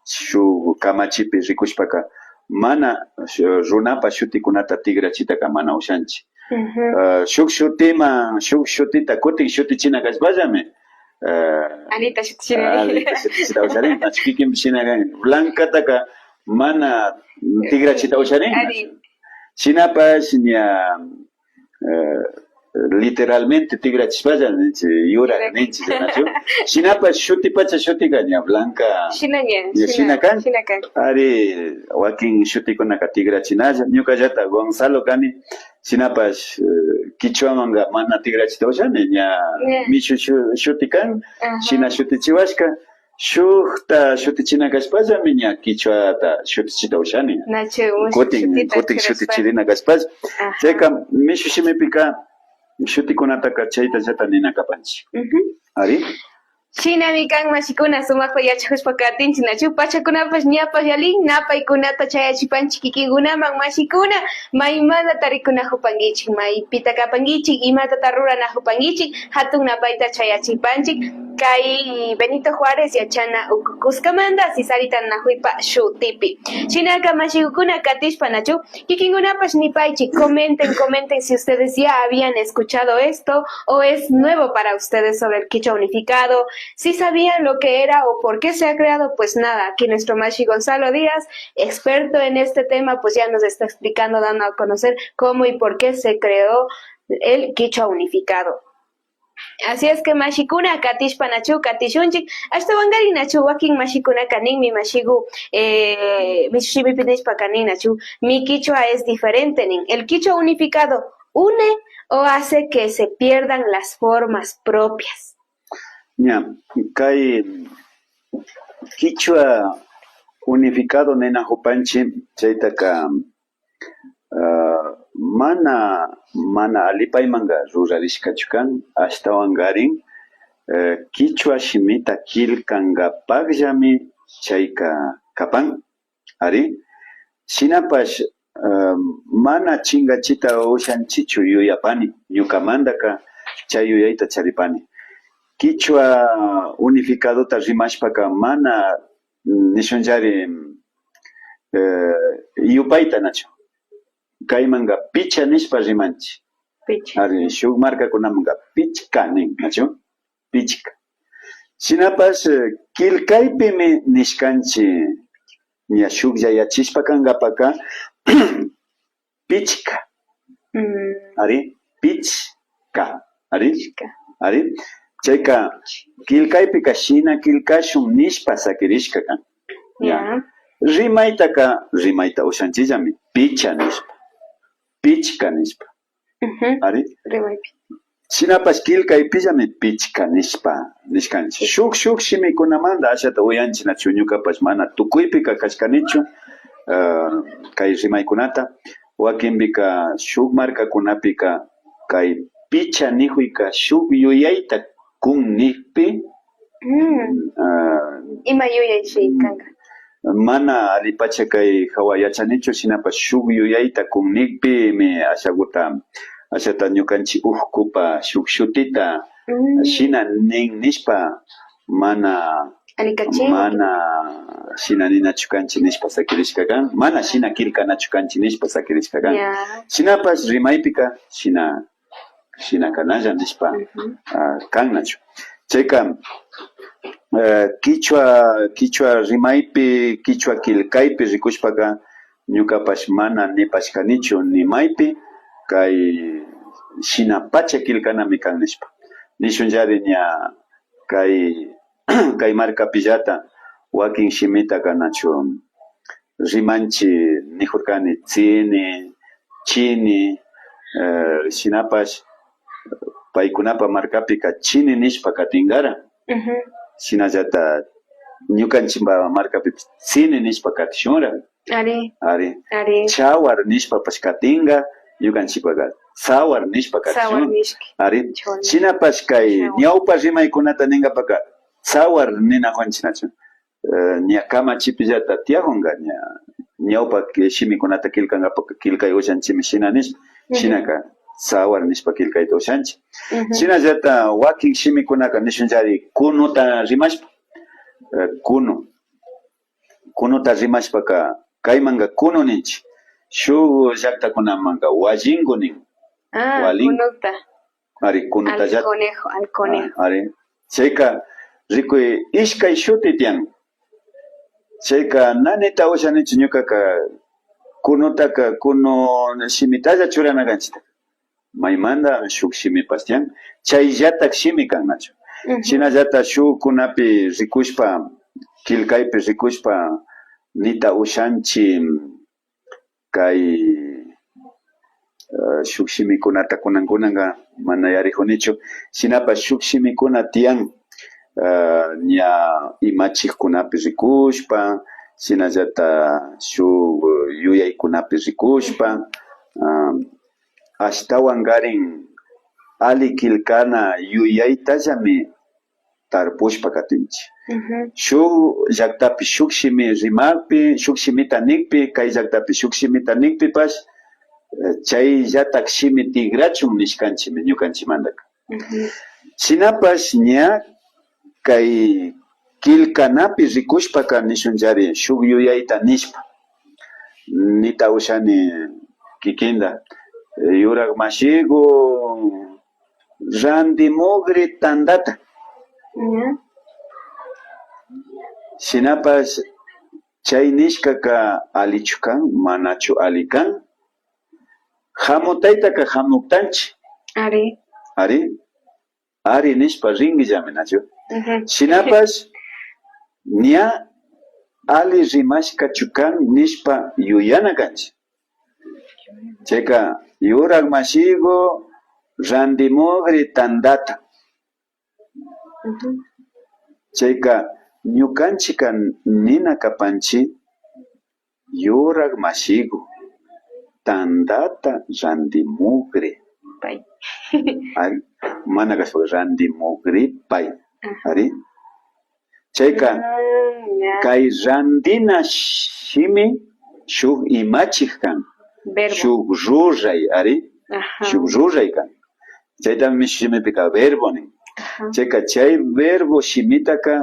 shuk kamachipi rikushpaka mana runapa shutikunata tigrachitaka mana ushanchik shuk shutita kutin shutichina kashpallami Anita shutichina usharin kikin shina blancataka mana tigrachita usharin shinapash ña literalmente tigrachishpalla yura ninchik nachu shinapash shutipacha shutika ña blanca shina kan ari wakin shutikunaka tigrachinalla ñukallata Gonzalo kani shinapash kichwamanga mana tigrachita ushani ña mishu shuti kan shina shutichiwashka shukta shutichina kashpallami ña kichwata shutichita ushani kutin shutichirina kashpash chayka mishu shimipika shutikunataka chaytallata nina kapanchik ari Shinami kan mashikuna sumakpa yachakushpa katinchik nachu pachakunapash ñapash yalin napaykunata chayachipanchik kikinkunaman mashikuna maymanta tarikunajupankichik maypita kapankichik imatata ruranajupankichik hatun napayta chayachipanchik kay Benito Juárez yachana Cuscamanta Cisarita Nahuipa shutipi shinaka mashikukuna katishpa nachu kikinkunapash nipaychik comenten si ustedes ya habían escuchado esto o es nuevo para ustedes sobre el quichua unificado. Si sabían lo que era o por qué se ha creado, pues nada, aquí nuestro Mashi Gonzalo Díaz, experto en este tema, pues ya nos está explicando, dando a conocer cómo y por qué se creó el quichua unificado. Así es que mashikuna katish panachu katishunchik hasta wangari nachu wakin mashikuna kanin mi mashigu mishibi pidish pakanin nachu mi quichua es diferente nin el quichua unificado une o hace que se pierdan las formas propias. Ña kay quichua unificado nena hupanchi chaytaka mana alipaymanga rurarishkachukan ashtawangarin quichua shimita killkankapakllami chayka kapan ari shinapash mana chingachita ushanchichu yuyapani ñukamantaka chay yuyayta charipani quichua unificado ta rimashpaka mana nishunllari yupayta nachu kaymanga picha nishpa rimanchi ari shuk markakunamanga pichka nin nachu pichka shinapash killkaypimi nishkanchi ña shuklla yachishpa kankapaka pichka ari pichka ari chayka killkaypika shina killkashun nishpa sakirishka kan rimayta ushanchillami picha nishpa pichka nishpa ari shinapash killkaypillami pichka nishkanchik shuk shimikunamanta ashata uyanchik nachu ñukapash mana tukuypika kashkanichu kay rimaykunata wakinpika shuk markakunapika kay picha nijuyka shuk yuyayta kun nikpi ima yuyayshi kanka mana alipacha kay hawayachanichu shinapas shuk yuyayta kunnikpi mi ashata ñukanchik uhkupa shuk shutita shina nin nishpa mana shina ninachu kanchik nishpa sakirishka kan mana shina kirkanachu kanchik nishpa sakirishka kan shinapas rimaypika shina kanalla nishpa kannachu chayka Kichwa rimaypi Kichwa kilkaypi rikushpaka ñukapash mana nipashkanichu nimaypi kay shinapacha kilkanami kan nishpa nishunllari ña kay markapillata wakin shimita kanachu rimanchi nijurkani tzini chini shinapash paykunapa markapika chini nishpa katingara shinallata ñukanchik markapi tzini nishpa katishunra ari chawar nishpapash katinga ñukanchikpaka tzawar nishpa katishun ari shinapash kay ñawpa rimaykunata ninkapaka tzawar ninakunchik nachu ña kamachipillata tiyakunka ña ñawpa shimikunata kilkankapaka kilkay ushanchimi shina nishpa shinaka tzawar nishpa kilkayta ushanchik shinallata wakin shimikunaka nishunllari kunuta rimashpa kunuta rimashpaka kaymanga kunu ninchik shuk llaktakunamanka wallingu nin kunuta ari kunuta al conejo ari chayka rikuy ishkay shuti tiyan chayka nanita ushanichu ñukaka kunutaka kunu shimitalla churana kanchita maymanta shuk shimipas tiyan chayllatak shimi kannachu shinallata shuk kunapi rikushpa kilkaypi rikushpa nita ushanchik kay shuk shimikunata kunankunaka mana yarikunichu shinapas shuk shimikuna tiyan ña imachikkunapi rikushpa shinallata shuk yuyaykunapi rikushpa ashtawan karin ali kilkana yuyaytallami tarpushpa katinchik shuk llaktapi shuk shimi rimakpi shuk shimita nikpi kay llaktapi shuk shimita nikpipash chayllatak shimi tigrachun nishkanchikmi ñukanchikmantaka shinapash ña kay kilkanapi rikushpaka nishunllari shuk yuyayta nishpa nita ushani kikinda yurak mashiku randimugri tandata shinapash chay nishkaka alichu kan manachu ali kan hamutaytaka hamuktanchik ari nishpa ringillami nachu shinapash ña ali rimashkachu kan nishpa yuyana kanchik chayka yurak mashiku randimugri tandata chayka ñukanchika nina kapanchik yurak mashiku tandata randimugri mana kashpaka randimugri pay ari chayka kay randina shimi shuk imachik kan shuk rurray ari shuk rurray kan chaytami shimipika verbo nin chayka chay verbo shimitaka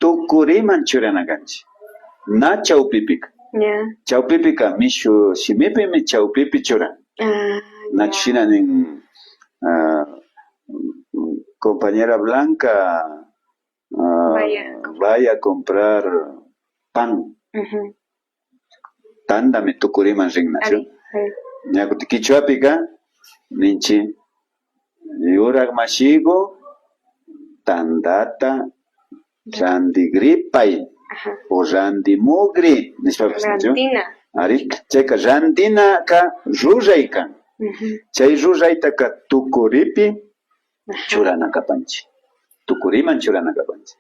tukuriman churana kanchik na chawpipika chawpipika mishu shimipimi chawpipi churan nachu shina nin compañera Blanca vaya a comprar pan tandami tukuriman rin nachu ñakuti kichwapika ninchi yurak mashiku tandata randigripay o randimugri nishpapas nachu ari chayka randinaka rurray kan chay rurraytaka tukuripi churana kapanchik tukuriman churana kapanchik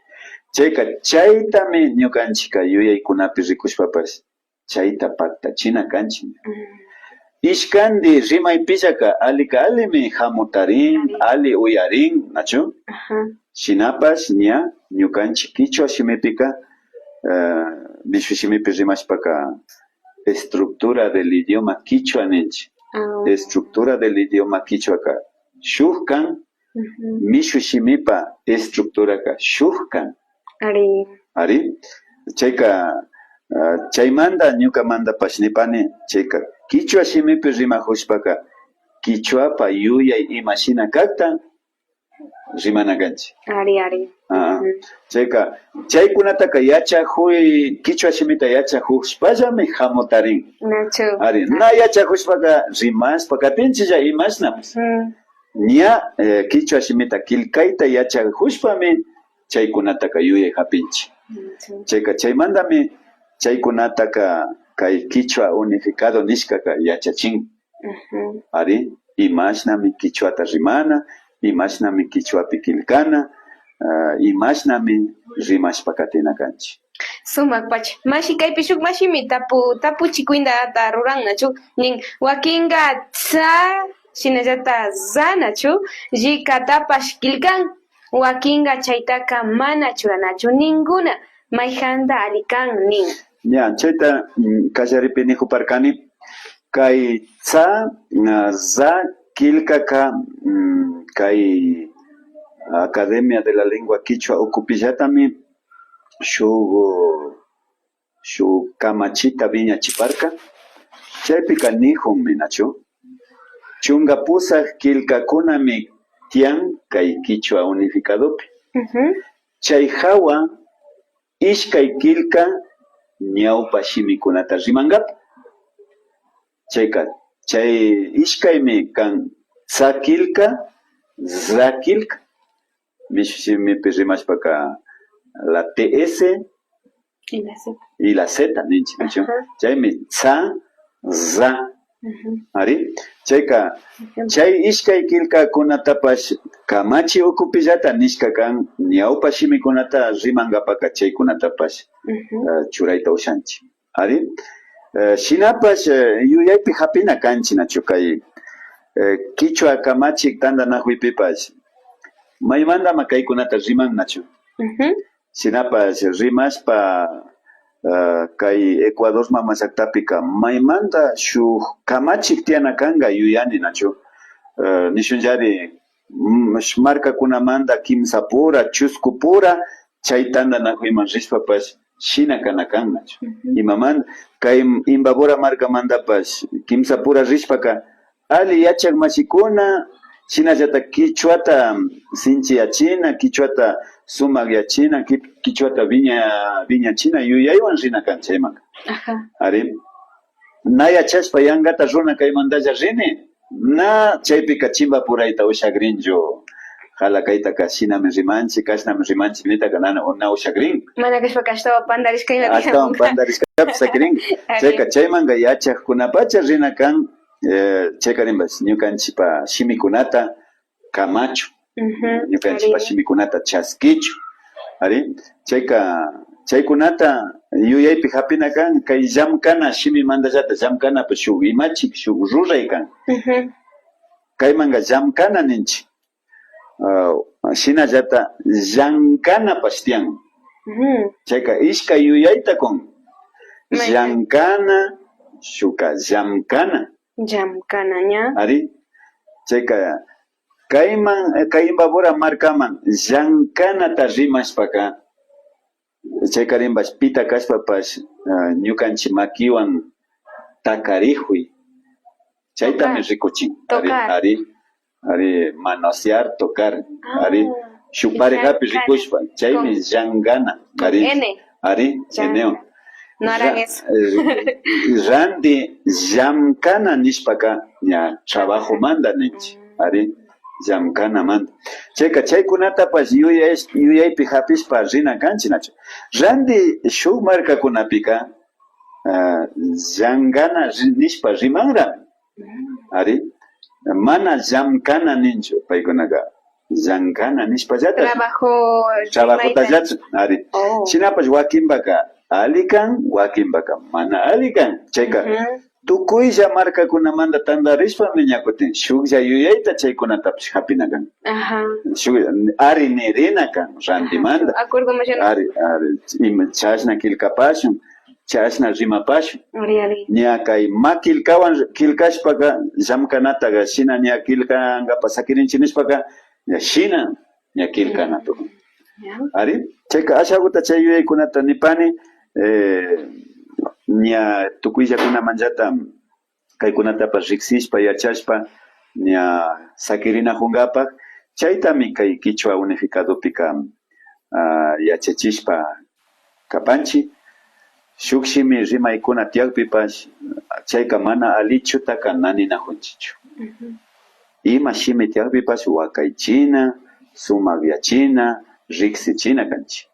chayka chaytami ñukanchika yuyaykunapi rikushpapas chayta paktachina kanchik ishkandi rimaypillaka alika alimi hamutarin ali uyarin nachu shinapas ña ñukanchik kichwa shimipika Mishushimipi rimashpaka estructura del idioma quichua ninchi. Estructura del idioma quichuaka shukkan, mishushimipa estructuraka shukkan. Ari chayka chaymanta ñuka manda pashnipani chayka quichua shimipi rimahushpaka quichuapa yuyay imashina kakta rimanakanchi. Ari. Chayka chaykunataka yachakuy quichua shimita yachakushpallami hamutarin. Nacho. Ari na yachakushpaka rimashpa katinchilla imashnapas. Ña quichua shimita kilkayta yachakushpami chaykunataka yuyay hapinchi. Chayka chaymantami chaykunataka kay quichua unificado nishkaka yachachin. Ari imashnami quichuata rimana, imashnami quichuapi kilkana, imashnami rimashpakatina kanchi. Sumak pacha. Mashi kaypi shuk mashimi tapu chikuinta ruran nachu. Nin wakinga tsa shinallata za nachu. Jikatapash kilkan. Wakinga chaytaka mana churanachu ninguna. Mayjanta alikan nin. Ya, chayta kallaripi nihuparkani. Kay tsa za kilkaka kay Academia de la Lengua Quichua ukupillatami shuk kamachita viñachiparka chaypika nijunmi nachu chunga pusaq kilkakunami tiyan kay Quichua unificadopi. Chay hawa ishkay kilka ñawpa shimikunata rimangapi. Chayka chay ishkaymi kan tsa kilka, za kilka, mishimipi rimashpaka la TS y la Z ninchi nachu. Chaymi tsa, za. Ari chayka chay ishkay kilkakunatapash kamachi ukupillata nishka kan ñawpa shimikunata rimangapaka chaykunatapash churayta ushanchi. Ari shinapash yuyaypi hapina kanchi nachu kay Quichua kamachik tandanakuypipash maymantama kaykunata riman nachu. Shinapash rimashpa kay Ecuador mama llaktapika maymanta shuk kamachik tiana kanga yuyani nachu. Nishunllari markakunamanta kimsapura, chuskupura chay tandanakuyman rishpapash shina kana kan nachu. Imamanta kay Imbabura markamantapash kimsapura rishpaka ali yachak mashikuna shinallata quichuata sinchiyachina, quichuata sumak yachina, quichuata viñachina yuyaywan rina kan chayman. Ari na yachashpa yankata runa kaymantalla rini na chaypika chimba purayta ushakrinchu. Hala kaytaka shinami rimanchi, kashnami rimanchi nitaka na ushakrin. Mana kashpa kashtawa pandarishkayla. Ashtawan pandarishkapi sakrin. Chayka chaymanga yachakkunapacha rina kan chaykarinpas ñukanchipa shimikunata kamachu, ñukanchipa shimikunata chaskichu. Ari chayka chaykunata yuyaypi hapina kan kay llamkana shimimantallata llamkanapi shuk imachik shuk ruray kan. Kaymanga llamkana ninchi. Shinallata llankana pastian. Chayka ishka yuyayta kun llankana shuka llamkana. Llamkana ña. Ari chayka kay Imbabura markaman llankanata rimashpaka chaykarinpas pita kashpapash ñukanchi makiwan takarijuy chaytami rikuchin. Ari manosear, tocar. Ari shuk parejapi rikushpa chaymi llankana. Ari eneo. No harán eso. Randi llamkana nishpaka ña trabajo manda ninchi. Ari llamkana manda. Chayka chaykunatapash yuyaypi hapishpa rina kanchi nachu. Randi shuk markakunapika llankana nishpa rimanra. Ari mana llamkana ninchu paykunaqa llankana nishpallata trabajotallata. Ari shinapash wakinpaka alikan, wakinpaka mana alikan. Chayka tukuylla markakunamanta tantarishpami ñakutin shuklla yuyayta chaykunatapish hapinakan. Shuk ari nirina kan rantimanta. Ari chashna kilkapashun, chashna rimapashun. Ña kay makilkawan kilkashpaka llamkanataga shina ña kilkankapak sakirinchik nishpaka ña shina ña kilkana tukun. Ari chayka ashakuta chay yuyaykunata nipani ña tukuyllakunamanllata kaykunatapas riksishpa yachashpa ña sakirinakunkapak chaytami kay Kichwa Unificadopika yachachishpa kapanchik shuk shimi rimaykuna tiyakpipash chayka mana alichutaka naninajunchichu. Ima shimi tiyakpipash wakaychina, sumakyachina, riksichina kanchik.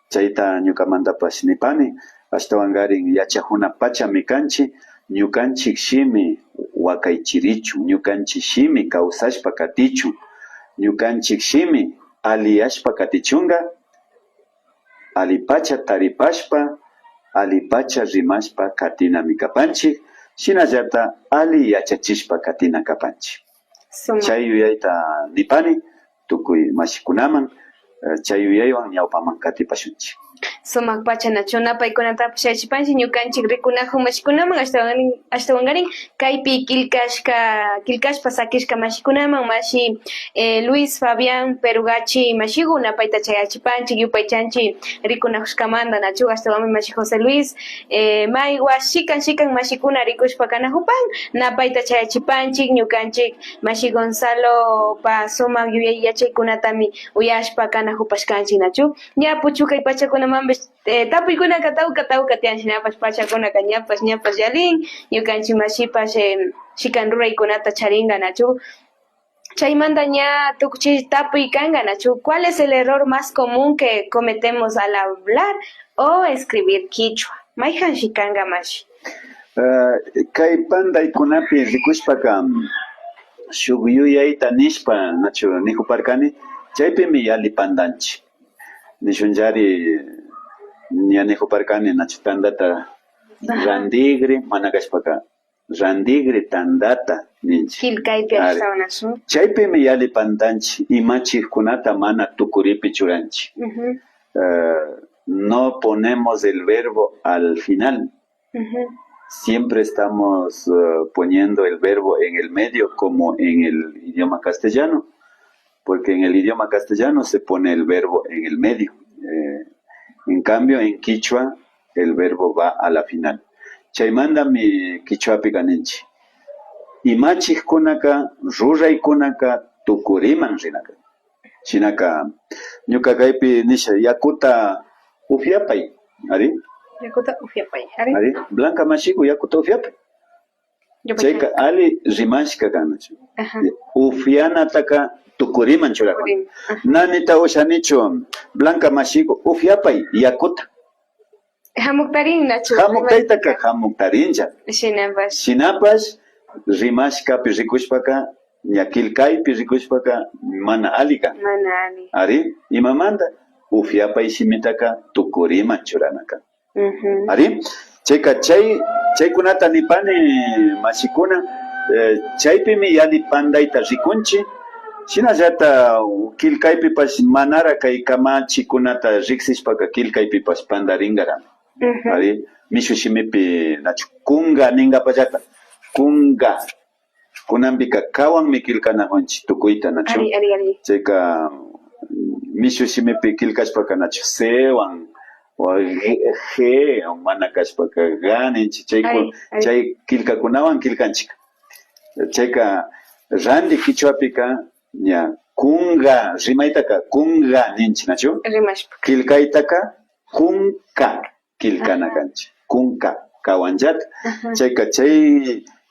Chayta ñukamantapash nipani ashtawankarin yachakuna pachami kanchik ñukanchik shimi wakaychirichu, ñukanchik shimi kawsashpa katichu, ñukanchik shimi aliyashpa katichunka, alipacha taripashpa, alipacha rimashpa katinami kapanchik, shinallata ali yachachishpa katina kapanchik. Chay yuyayta nipani tukuy mashikunaman, chay yuyaywan ñawpaman katipashunchik. Sumak pachanachu paykunatapish yachapanchik ñukanchik rikunakun mashikunaman ashtawankarin kaypi kilkashpa sakishka mashikunaman mashi Luis Fabián Perugachi mashikuna payta chayachipanchik yupaychanchik rikunakushkamanta nachu ashtawanmi mashi José Luis maywa shikan mashikuna rikushpa kanajupan napayta chayachipanchik ñukanchik mashi Gonzalo pa sumak yuyay yachaykunatami uyashpa kanajupashkanchik nachu ña puchu kay pachakunamanpish tapuykunaka tawka tiyan shinapash pachakunaka ñapash yalin ñukanchik mashipash shikan ruraykunata charinka nachu chaymanta ña tukuchik tapuy kanka nachu ¿cuál es el error más común que cometemos al hablar o escribir Kichwa? Mayjanshi kanka mashi kay pandaykunapi rikushpaka shuk yuyayta nishpa nachu nijuparkani chaypimi yali pandanchik nishunllari ña nijuparkani nachu tandata randigri mana kashpaka randigri tandata ninchik kilkaypi ashtawan chaypimi yali pandanchik imachikkunata mana tukuripi churanchik. No ponemos el verbo al final. Siempre estamos poniendo el verbo en el medio como en el idioma castellano, porque en el idioma castellano se pone el verbo en el medio. En cambio, en Kichwa, el verbo va a la final. Chaymanda mi Kichwapi ganinchi. Imachik kunaka, ruraykunaka, tukuriman rinaka. Chinaka, ñuka kaypi nisha yakuta ufiapay, ¿ari? Yakuta ufiapay, ¿ari? Blanca mashiku yakuta ufiapay. Chayka ali rimashka kanachu. Ufianataka tukuriman churaka. Nanita ushanichu Blanca mashiku ufiapay yakuta. Hamuktarin nachu. Hamuktaytaka hamuktarincha. Shinapash rimashkapi rikushpaka ñakilkaypi rikushpaka mana alika. Mana ali. Ari imamanta ufiapay shimitaka tukuriman churanaka. Ari chayka chaykunata nipani mashikuna chaypimi yali pandayta rikunchi shinallata kilkaypipash manara kay kamachikunata riksishpaka kilkaypipash pandarinkaran. Ari mishu shimipi nachu kunga ninkapallata kunga kunanpika kawanmi kilkanajunchik tukuyta nachu. Chayka mishu shimipi kilkashpaka nachu sewan G mana kashpaka ganinchik chay kilkakunawan kilkanchik. Chayka randi Kichwapika ña kunga rimaytaka kunga ninchik nachu. Kilkaytaka kunka kilkana kanchik. Kunka kawanllata. Chayka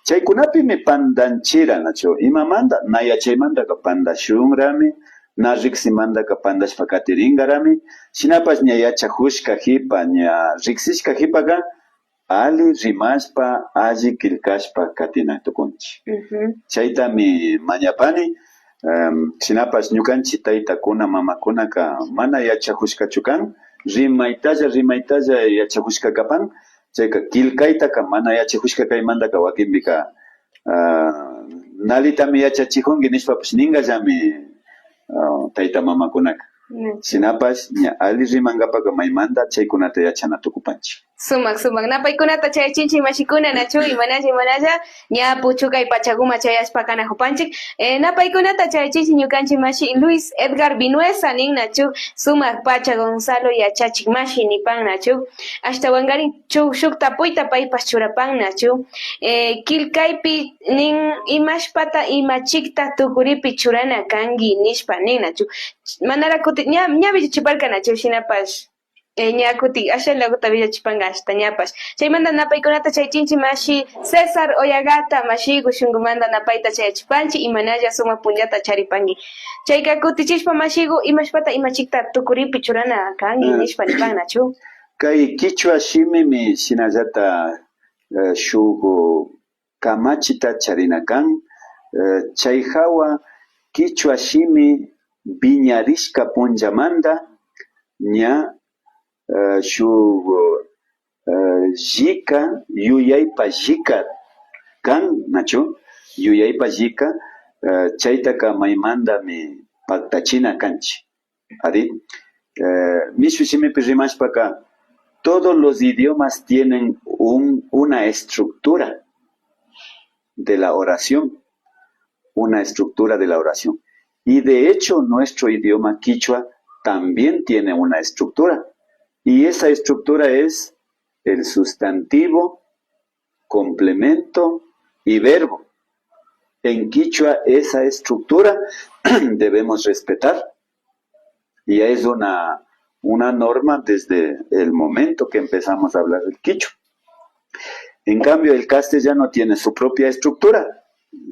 chaykunapimi pandanchira nachu. Imamanta na yachaymantaka pandashunrami. Na riksimantaka pandashpa katirinkarami shinapash ña yachakushka hipa ña riksishka hipaka ali rimashpa alli kilkashpa katina tukunchik. Chaytami mañapani shinapash ñukanchik taytakuna mamakunaka mana yachakushkachu kan rimaytalla yachakushka kapan chayka kilkaytaka mana yachakushka kaymantaka wakinpika nalitami yachachijunki nishpapish ninkallami tayta mamakunaka. Sinapash ña alli rimankapaka maymanta chaykunata yachana tukupanchik. Sumak napaykunata chayachinchik mashikuna nachu imanalla ña puchukay pachakuma chayashpa kanajupanchik napaykunata chayachinchik ñukanchik mashi Luis Edgar Vinuesa nin nachu sumak pacha Gonzalo yachachik mashi nipan nachu ashtawankarin shuk tapuyta paypas churapan nachu kilkaypi nin imashpata imachikta tukuripi churana kanki nishpa nin nachu manara kuti ña villachiparka nachu shinapash ña kuti ashallakuta villachipanka ashta ñapash chaymanta napaykunata chaychinchik mashi César Oyagata mashiku shunkumanta napayta chayachipanchik imanalla sumak punllata charipanki chayka kutichishpa mashiku imashpata imachikta tukuripi churana kanki nishpa nipan nachu kay kichwa shimimi shinallata shuk kamachita charina kan chay hawa kichwa shimi viñarishka punchamanta ña shuk llika yuyaypa llika kan nachu yuyaypa llika chaytaka maymantami paktachina kanchik ari mishu shimipi rimashpaka todos los idiomas tienen una estructura de la oración, una estructura de la oración. Y de hecho nuestro idioma quichua también tiene una estructura. Y esa estructura es el sustantivo, complemento y verbo. En quichua esa estructura debemos respetar. Y es una norma desde el momento que empezamos a hablar el quichua. En cambio, el castellano tiene su propia estructura.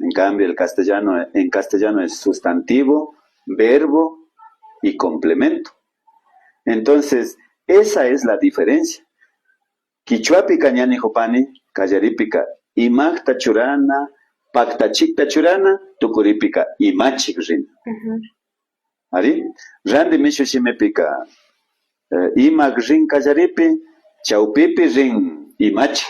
En cambio, en castellano es sustantivo, verbo y complemento. Entonces, esa es la diferencia. Quichuapika ñani jopani, kallaripika imakta churana, paktachikta churana, tukuripika imachik rin. ¿Ari? Randi mishu shimepika imak rin kallaripi, chaupipi rin imachik,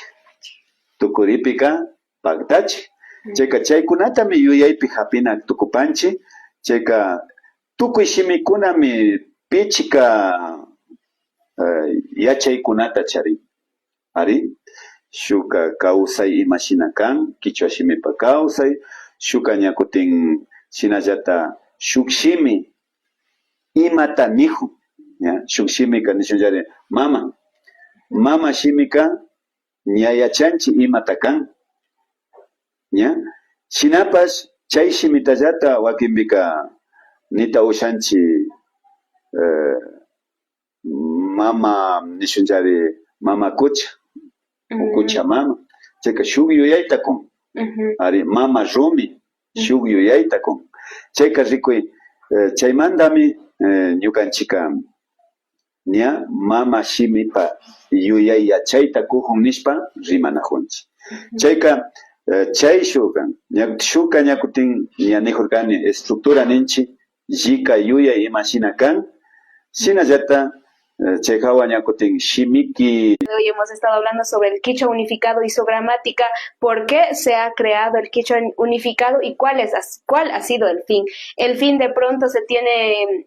tukuripika paktachik. Chayka chaykunatami yuyaypi hapina tukupanchi, chayka tukuy shimikunami pichka yachaykunata charin. Ari, shuka kawsay imashina kan, kichwa shimipa kawsay, shuka ñakutin shinallata shuk shimi imata nihu, shuk shimika nishunllari mama shimika ñayachanchi imata kan. Shinapash chay shimitallata wakinpika nita ushanchi mama nishunllari mama kucha kucha mama chayka shuk yuyayta kun ari mama rumi shuk yuyayta kun chayka rikuy chaymantami ñukanchika ña mama shimipa yuyay yachayta kujun nishpa rimanajunchik chayka chay shuka ñakutin ña nijurkani estructura ninchi llika yuyay imashina kan shinallata chay hawa ñakutin shimiki. Hoy hemos estado hablando sobre el quichua unificado y su gramática, por qué se ha creado el quichua unificado y cuál ha sido el fin. El fin de pronto se tiene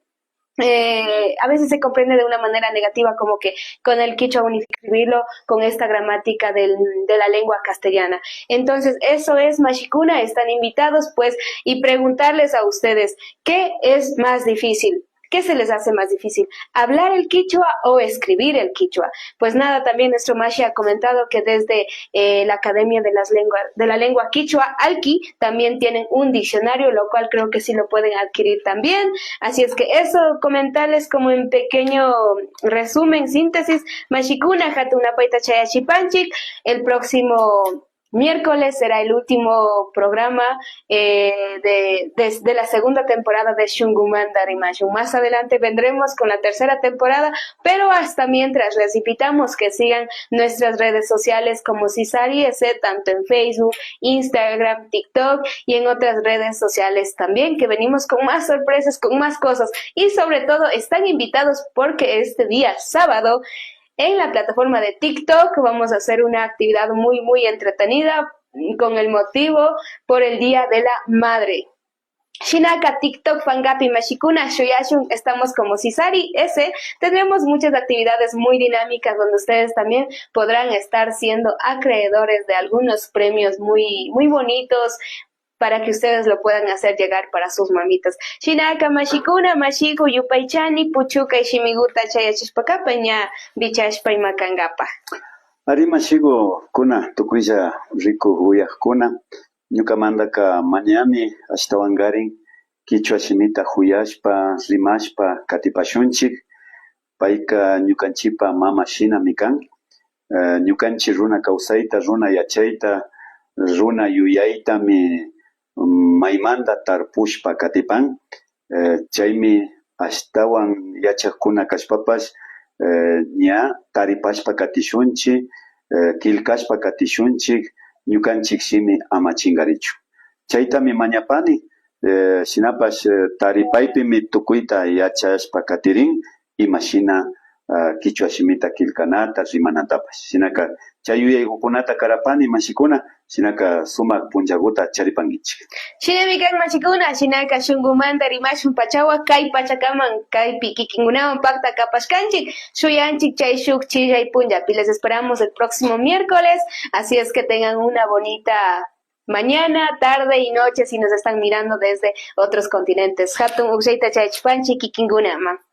a veces se comprende de una manera negativa, como que con el quichua unificarlo con esta gramática de la lengua castellana. Entonces, eso es Mashikuna, están invitados pues y preguntarles a ustedes, ¿qué es más difícil? ¿Qué se les hace más difícil? ¿Hablar el quichua o escribir el quichua? Pues nada, también nuestro Mashi ha comentado que desde la Academia de la Lengua Quichua, Alki, también tienen un diccionario, lo cual creo que sí lo pueden adquirir también. Así es que eso, comentarles como en pequeño resumen, síntesis, Mashikuna, Hatunapaita Chayachipanchik, el próximo miércoles será el último programa de la segunda temporada de Shunkumanta Rimashun. Más adelante vendremos con la tercera temporada, pero hasta mientras les invitamos que sigan nuestras redes sociales como Cisari S, tanto en Facebook, Instagram, TikTok y en otras redes sociales también, que venimos con más sorpresas, con más cosas y sobre todo están invitados porque este día sábado en la plataforma de TikTok. Vamos a hacer una actividad muy, muy entretenida con el motivo por el Día de la Madre. Shinaka, TikTok, Fangapi, Mashikuna, Shoyashun, estamos como Cisari S. Tendremos muchas actividades muy dinámicas donde ustedes también podrán estar siendo acreedores de algunos premios muy, muy bonitos para que ustedes lo puedan hacer llegar para sus mamitas. Shinaka, Mashikuna, Mashiku, Yupaychani, Puchuka y Shimiguta, Chayachishpakapa, ña, Bichashpa y Makangapa. Arima shigo kuna tukuya rico huyah kuna ñuka mandaka mañami ashtawangarin kichwa shimita huyashpa rimashpa katipashunchik payka ñukanchipa mama shinami kan ñukanchik runa kawsayta runa yachayta runa yuyaytami maymanta tarpushpa katipan chaymi ashtawan yachaqkuna kashpapash ña taripashpa katishunchik kilkashpa katishunchik ñukanchik shimi ama chingarichu chaytami mañapani shinapash taripaypimi tukuyta yachashpa katirin imashina kichwa shimita kilkanata rimanatapash shinaka chay yuyaykukunata karapani mashikuna shinaka sumak punllakuta charipankichik. Shinami kan machikuna, shinaka shunkumanta rimashun pachawa kay pachakaman kaypi kikinkunawan pakta kapashkanchik, shuyanchik chay shuk chillay punllapi. Les esperamos el próximo miércoles, así es que tengan una bonita mañana, tarde y noche si nos están mirando desde otros continentes. Hatun ukshaita chaychpanchik kikinkunama.